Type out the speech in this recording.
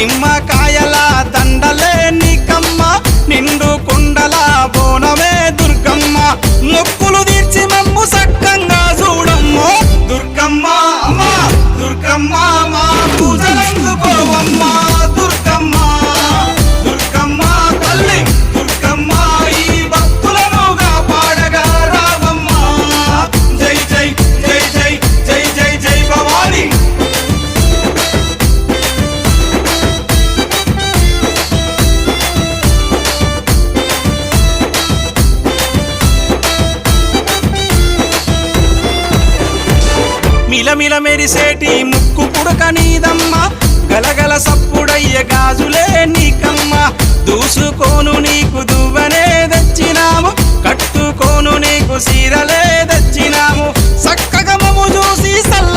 నిమ్మకాయల దండలే నీకమ్మ నిండు కుండల బోనమే దుర్గమ్మ మొక్కులు తీర్చి మమ్ము సక్కంగా చూడమ్మో దుర్గమ్మ అమ్మా దుర్గమ్మ మా పూజలందుకోవమ్మ దుర్గమ్మ దుర్గమ్మ తల్లి దుర్గమ్మ ఈ భక్తులనుగా పాడగా రావమ్మ జై జై జై జై జై జై జై భవాని మిలమిల మెరిసేటి ముక్కు పుడక నీదమ్మ గలగల సప్పుడయ్య గాజులే నీకమ్మ దూసుకోను నీకు దువ్వనే తెచ్చినాము కట్టుకోను నీకు సీరలే తెచ్చినాము సక్కగమము చూసి సల్ల